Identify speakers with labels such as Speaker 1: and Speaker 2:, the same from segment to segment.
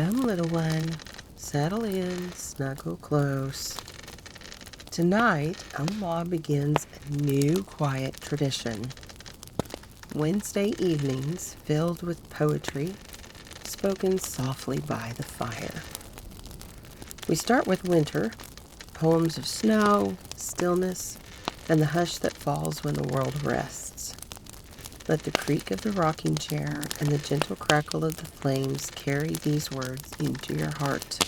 Speaker 1: Come, little one, settle in, snuggle close. Tonight, Umlaw begins a new quiet tradition. Wednesday evenings filled with poetry, spoken softly by the fire. We start with winter, poems of snow, stillness, and the hush that falls when the world rests. Let the creak of the rocking chair and the gentle crackle of the flames carry these words into your heart.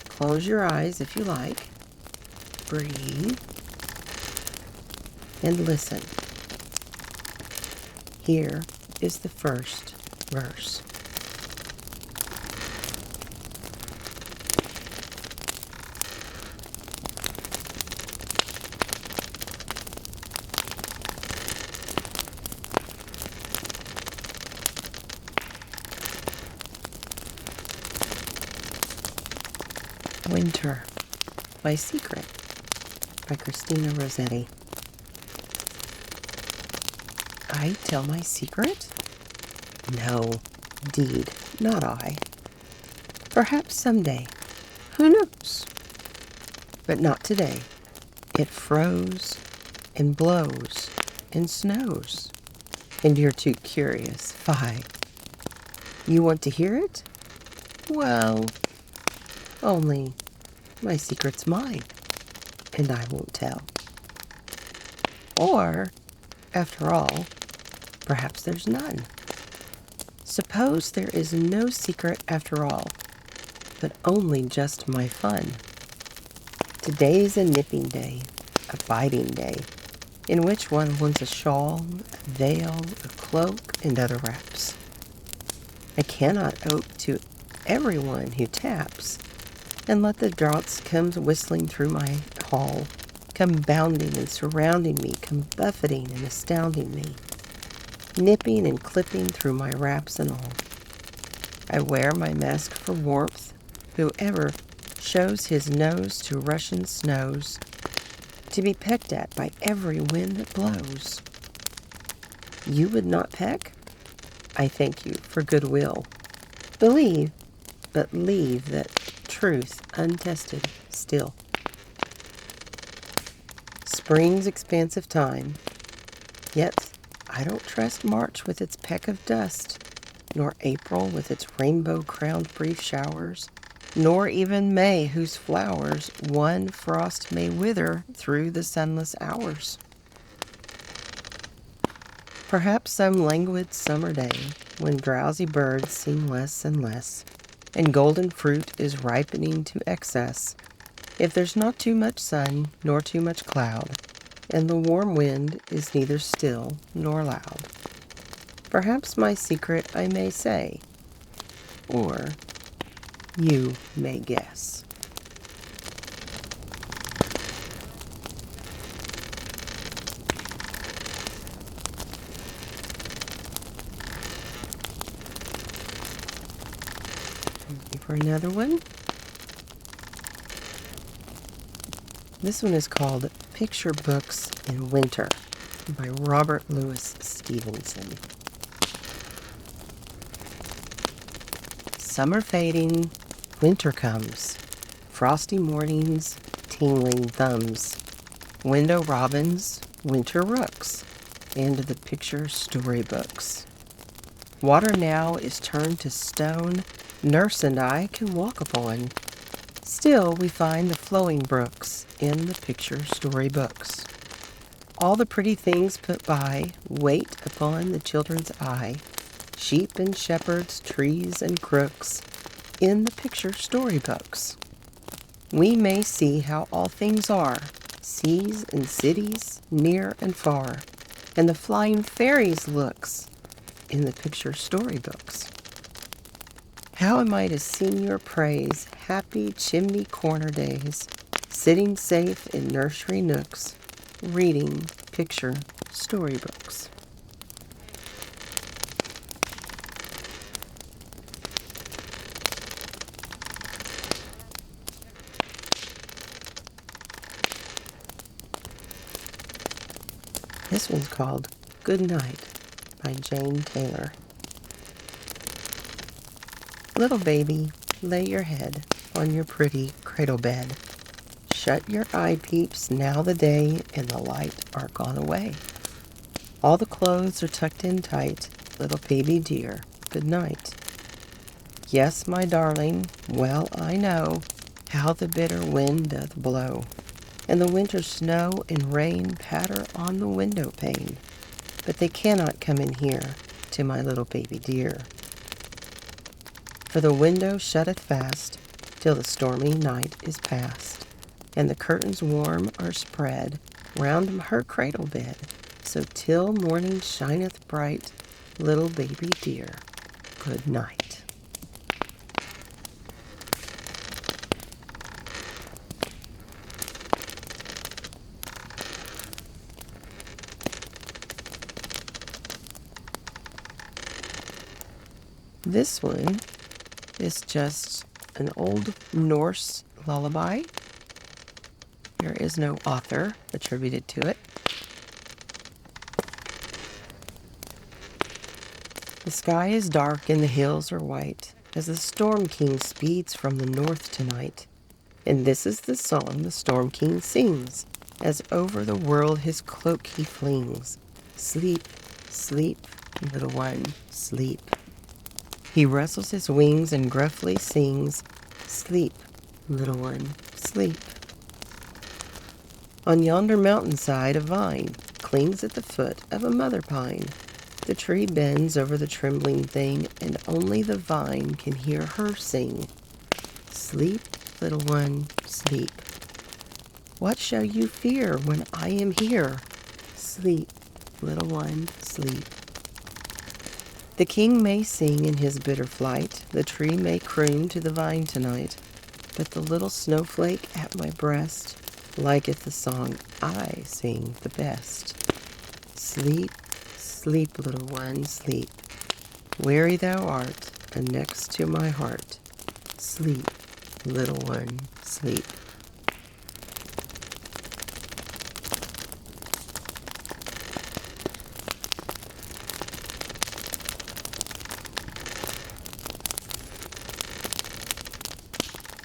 Speaker 1: Close your eyes if you like. Breathe. And listen. Here is the first verse. Winter, My Secret by Christina Rossetti. I tell my secret? No, indeed, not I. Perhaps someday. Who knows? But not today. It froze and blows and snows. And you're too curious. Fie. You want to hear it? Well, only my secret's mine, and I won't tell. Or, after all, perhaps there's none. Suppose there is no secret after all, but only just my fun. Today's a nipping day, a biting day, in which one wants a shawl, a veil, a cloak, and other wraps. I cannot ope to everyone who taps, and let the draughts come whistling through my hall, come bounding and surrounding me, come buffeting and astounding me, nipping and clipping through my wraps and all. I wear my mask for warmth. Whoever shows his nose to Russian snows, to be pecked at by every wind that blows. You would not peck? I thank you for goodwill. Believe, but leave that truth untested still. Spring's expansive time, yet I don't trust March with its peck of dust, nor April with its rainbow-crowned brief showers, nor even May, whose flowers one frost may wither through the sunless hours. Perhaps some languid summer day, when drowsy birds seem less and less, and golden fruit is ripening to excess, if there's not too much sun nor too much cloud, and the warm wind is neither still nor loud. Perhaps my secret I may say, or you may guess. For another one. This one is called Picture Books in Winter by Robert Louis Stevenson. Summer fading, winter comes. Frosty mornings, tingling thumbs. Window robins, winter rooks, and the picture storybooks. Water now is turned to stone, nurse and I can walk upon. Still we find the flowing brooks in the picture storybooks. All the pretty things put by wait upon the children's eye. Sheep and shepherds, trees and crooks, in the picture storybooks. We may see how all things are, seas and cities, near and far, and the flying fairies looks in the picture storybooks. How am I to sing your praise, happy chimney corner days, sitting safe in nursery nooks, reading picture storybooks? This one's called Good Night by Jane Taylor. Little baby, lay your head on your pretty cradle bed. Shut your eye peeps, now the day and the light are gone away. All the clothes are tucked in tight, little baby dear, good night. Yes, my darling, well I know how the bitter wind doth blow, and the winter snow and rain patter on the window pane, but they cannot come in here to my little baby dear. For the window shutteth fast till the stormy night is past, and the curtains warm are spread round her cradle bed, so till morning shineth bright, little baby dear, good night. This one is just an old Norse lullaby. There is no author attributed to it. The sky is dark and the hills are white as the Storm King speeds from the north tonight. And this is the song the Storm King sings as over the world his cloak he flings. Sleep, sleep, little one, sleep. He rustles his wings and gruffly sings, sleep, little one, sleep. On yonder mountainside a vine clings at the foot of a mother pine. The tree bends over the trembling thing, and only the vine can hear her sing. Sleep, little one, sleep. What shall you fear when I am here? Sleep, little one, sleep. The king may sing in his bitter flight, the tree may croon to the vine tonight, but the little snowflake at my breast liketh the song I sing the best. Sleep, sleep, little one, sleep. Weary thou art, and next to my heart. Sleep, little one, sleep.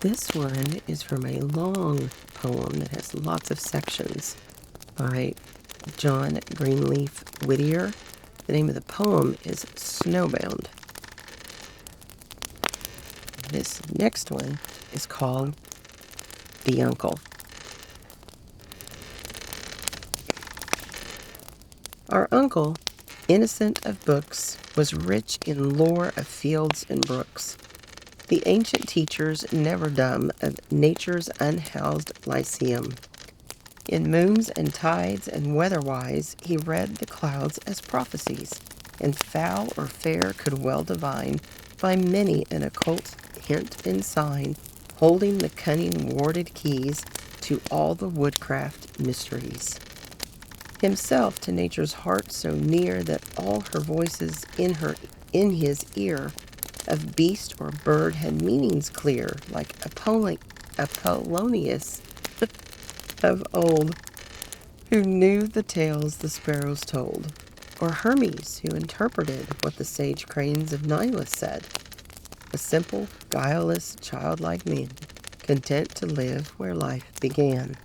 Speaker 1: This one is from a long poem that has lots of sections by John Greenleaf Whittier. The name of the poem is Snowbound. This next one is called The Uncle. Our uncle, innocent of books, was rich in lore of fields and brooks. The ancient teachers never dumb of nature's unhoused lyceum. In moons and tides and weatherwise he read the clouds as prophecies, and foul or fair could well divine by many an occult hint and sign, holding the cunning warded keys to all the woodcraft mysteries. Himself to nature's heart so near that all her voices in his ear of beast or bird had meanings clear, like Apollonius of old, who knew the tales the sparrows told, or Hermes, who interpreted what the sage cranes of Nilus said. A simple, guileless, childlike man, content to live where life began.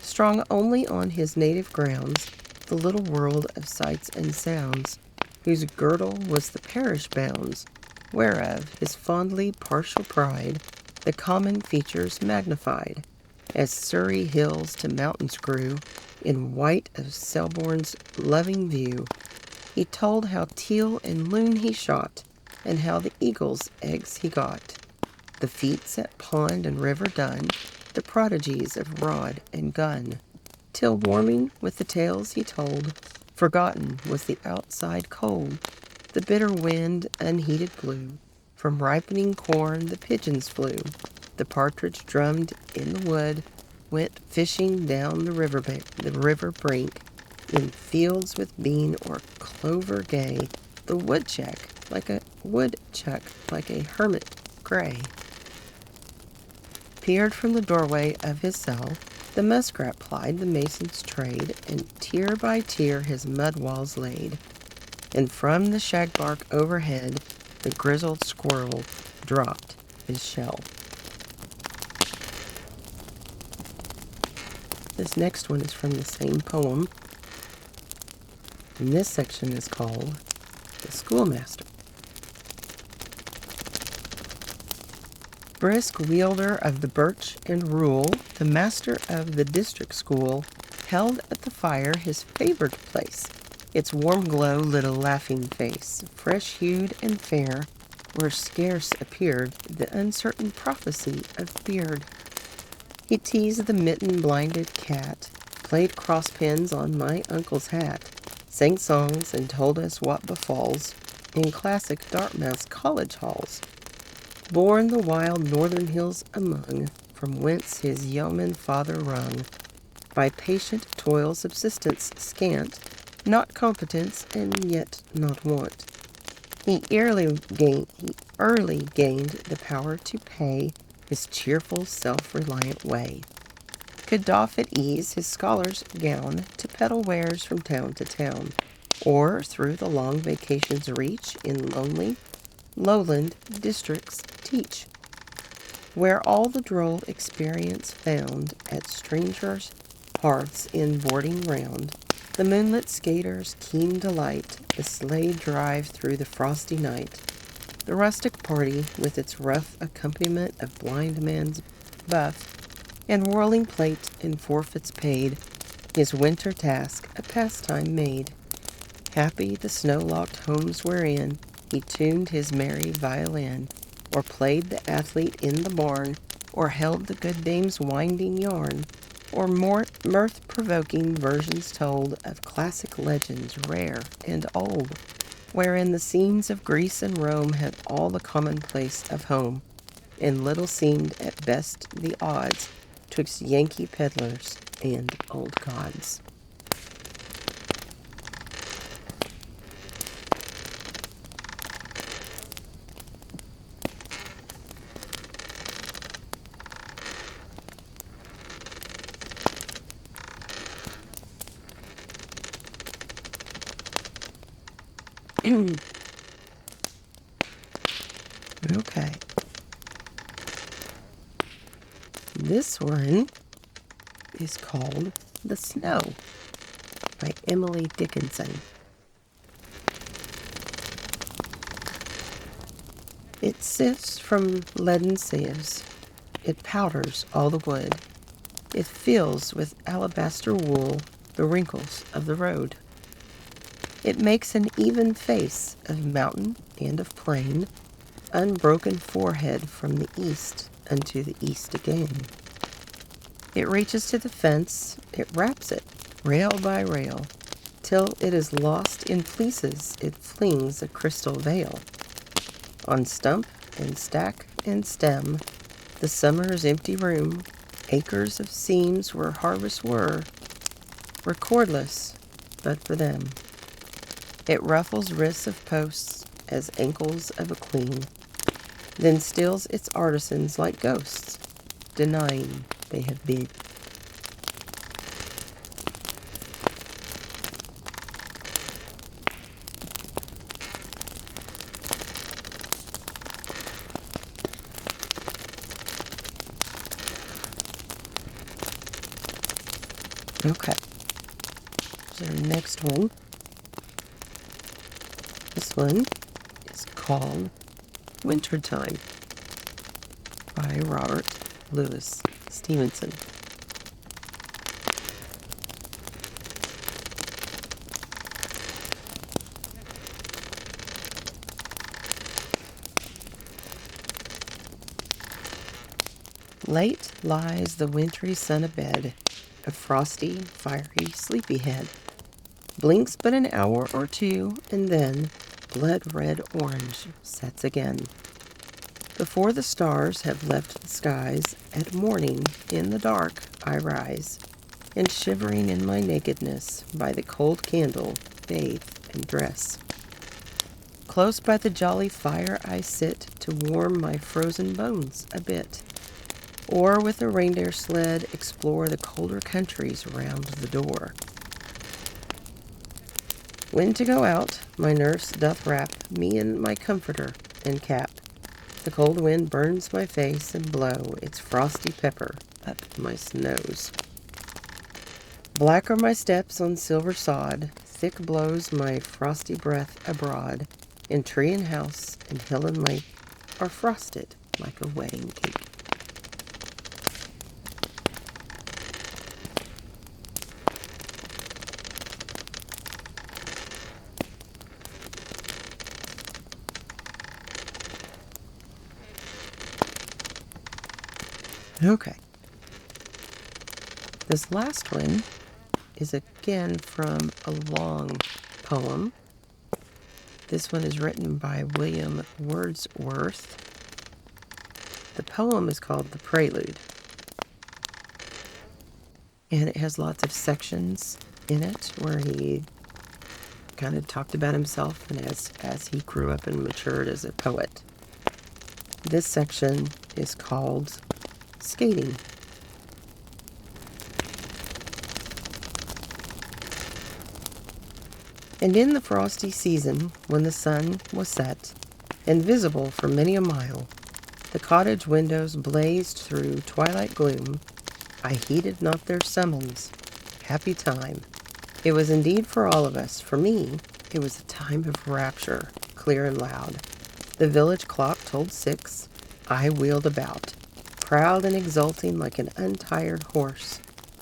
Speaker 1: Strong only on his native grounds, the little world of sights and sounds, whose girdle was the parish bounds, whereof his fondly partial pride the common features magnified, as Surrey hills to mountains grew, in white of Selborne's loving view. He told how teal and loon he shot, and how the eagle's eggs he got, the feats at pond and river done, the prodigies of rod and gun, till warming with the tales he told, forgotten was the outside cold. The bitter wind unheeded blew, from ripening corn the pigeons flew, the partridge drummed in the wood, went fishing down the river brink, in fields with bean or clover gay, the woodchuck like a hermit gray, peered from the doorway of his cell. The muskrat plied the mason's trade, and tier by tier his mud walls laid. And from the shagbark overhead, the grizzled squirrel dropped his shell. This next one is from the same poem, and this section is called The Schoolmaster. Brisk wielder of the birch and rule, the master of the district school held at the fire his favored place. Its warm glow lit a laughing face, fresh-hued and fair, where scarce appeared the uncertain prophecy of beard. He teased the mitten-blinded cat, played crosspins on my uncle's hat, sang songs and told us what befalls in classic Dartmouth college halls. Born the wild northern hills among, from whence his yeoman father rung, by patient toil subsistence scant, not competence and yet not want. He early gained the power to pay his cheerful, self-reliant way. Could doff at ease his scholar's gown to peddle wares from town to town, or through the long vacations reach in lonely, lowland districts teach, where all the droll experience found at strangers' hearths in boarding round, the moonlit skater's keen delight, the sleigh drive through the frosty night, the rustic party with its rough accompaniment of blind man's buff and whirling plate and forfeits paid, his winter task a pastime made. Happy the snow-locked homes wherein he tuned his merry violin, or played the athlete in the barn, or held the good dame's winding yarn, or more mirth-provoking versions told of classic legends rare and old, wherein the scenes of Greece and Rome had all the commonplace of home, and little seemed at best the odds twixt Yankee peddlers and old gods. Okay. This one is called The Snow by Emily Dickinson. It sifts from leaden sieves. It powders all the wood. It fills with alabaster wool the wrinkles of the road. It makes an even face of mountain and of plain, unbroken forehead from the east unto the east again. It reaches to the fence, it wraps it, rail by rail, till it is lost in fleeces, it flings a crystal veil. On stump and stack and stem, the summer's empty room, acres of seams where harvests were cordless but for them. It ruffles wrists of posts as ankles of a queen, then stills its artisans like ghosts, denying they have been. Okay, so the next one. This one is called Wintertime by Robert Louis Stevenson. Late lies the wintry sun abed, a frosty, fiery, sleepy head. Blinks but an hour or two, and then blood-red orange sets again. Before the stars have left the skies, at morning, in the dark, I rise, and shivering in my nakedness, by the cold candle, bathe and dress. Close by the jolly fire I sit, to warm my frozen bones a bit, or with a reindeer sled explore the colder countries round the door. When to go out, my nurse doth wrap me in my comforter and cap. The cold wind burns my face and blow its frosty pepper up my nose. Black are my steps on silver sod, thick blows my frosty breath abroad, and tree and house and hill and lake are frosted like a wedding cake. Okay. This last one is again from a long poem. This one is written by William Wordsworth. The poem is called The Prelude. And it has lots of sections in it where he kind of talked about himself and as he grew up and matured as a poet. This section is called Skating. And in the frosty season, when the sun was set, and visible for many a mile, the cottage windows blazed through twilight gloom, I heeded not their summons. Happy time. It was indeed for all of us. For me, it was a time of rapture, clear and loud. The village clock told 6. I wheeled about, proud and exulting like an untired horse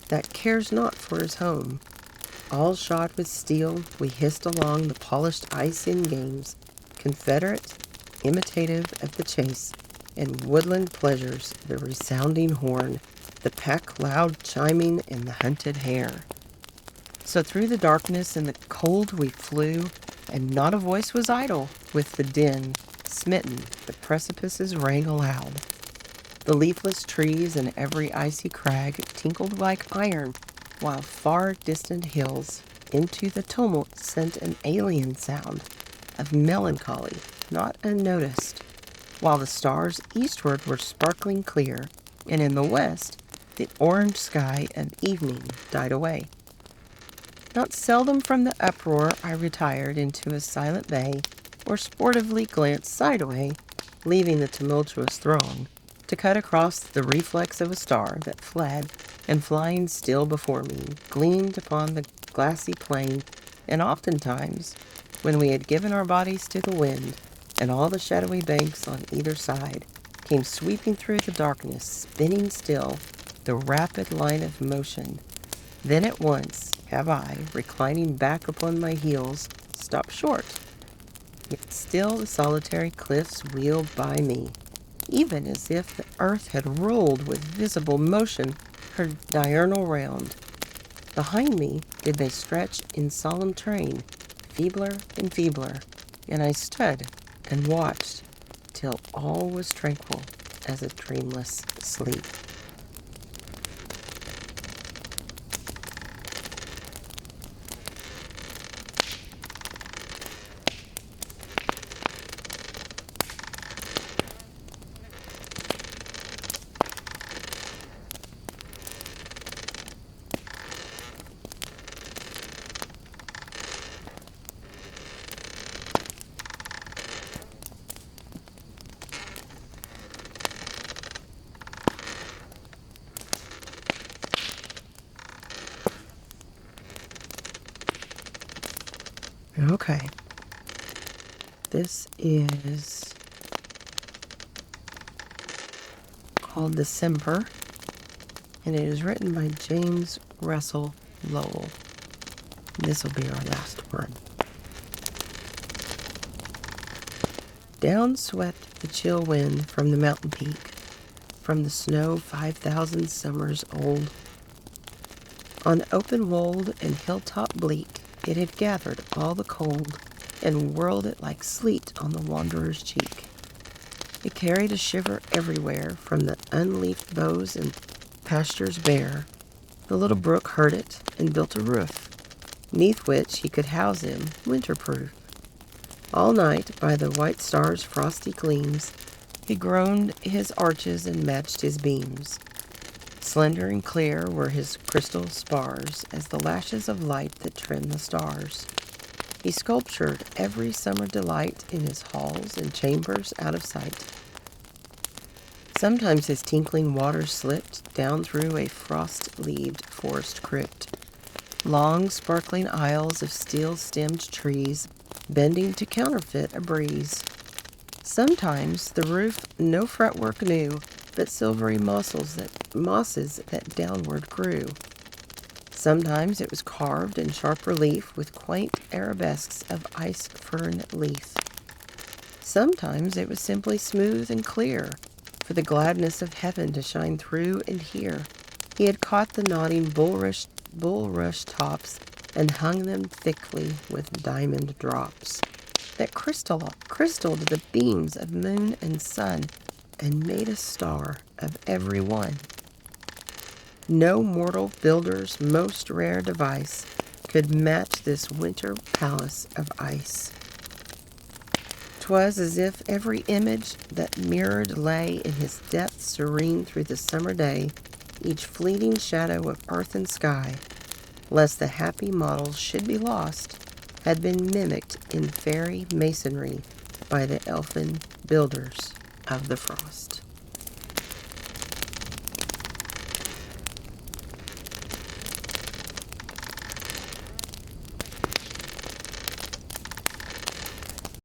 Speaker 1: that cares not for his home. All shod with steel, we hissed along the polished ice in games, confederate, imitative of the chase, and woodland pleasures, the resounding horn, the pack loud chiming, and the hunted hare. So through the darkness and the cold we flew, and not a voice was idle. With the din smitten, the precipices rang aloud. The leafless trees and every icy crag tinkled like iron, while far distant hills into the tumult sent an alien sound of melancholy not unnoticed, while the stars eastward were sparkling clear, and in the west the orange sky of evening died away. Not seldom from the uproar I retired into a silent bay, or sportively glanced sideway, leaving the tumultuous throng, to cut across the reflex of a star that fled, and flying still before me, gleamed upon the glassy plain, and oftentimes, when we had given our bodies to the wind, and all the shadowy banks on either side came sweeping through the darkness, spinning still, the rapid line of motion, then at once have I, reclining back upon my heels, stopped short. Yet still the solitary cliffs wheeled by me, even as if the earth had rolled with visible motion her diurnal round. Behind me did they stretch in solemn train, feebler and feebler, and I stood and watched till all was tranquil as a dreamless sleep. Okay. This is called December, and it is written by James Russell Lowell. This will be our last one. Down swept the chill wind from the mountain peak, from the snow 5,000 summers old. On open wold and hilltop bleak, it had gathered all the cold and whirled it like sleet on the wanderer's cheek. It carried a shiver everywhere from the unleafed boughs and pastures bare. The little brook heard it and built a roof, 'neath which he could house him winter-proof. All night, by the white star's frosty gleams, he groaned his arches and matched his beams. Slender and clear were his crystal spars as the lashes of light that trim the stars. He sculptured every summer delight in his halls and chambers out of sight, Sometimes his tinkling waters slipped down through a frost-leaved forest crypt, long sparkling aisles of steel-stemmed trees bending to counterfeit a breeze. Sometimes the roof no fretwork knew, but silvery mosses that downward grew. Sometimes it was carved in sharp relief with quaint arabesques of ice fern leaf. Sometimes it was simply smooth and clear, for the gladness of heaven to shine through and hear. He had caught the nodding bulrush tops and hung them thickly with diamond drops that crystalled the beams of moon and sun and made a star of every one. No mortal builder's most rare device could match this winter palace of ice. 'Twas as if every image that mirrored lay in his depths serene through the summer day, each fleeting shadow of earth and sky, lest the happy models should be lost, had been mimicked in fairy masonry by the elfin builders of the frost.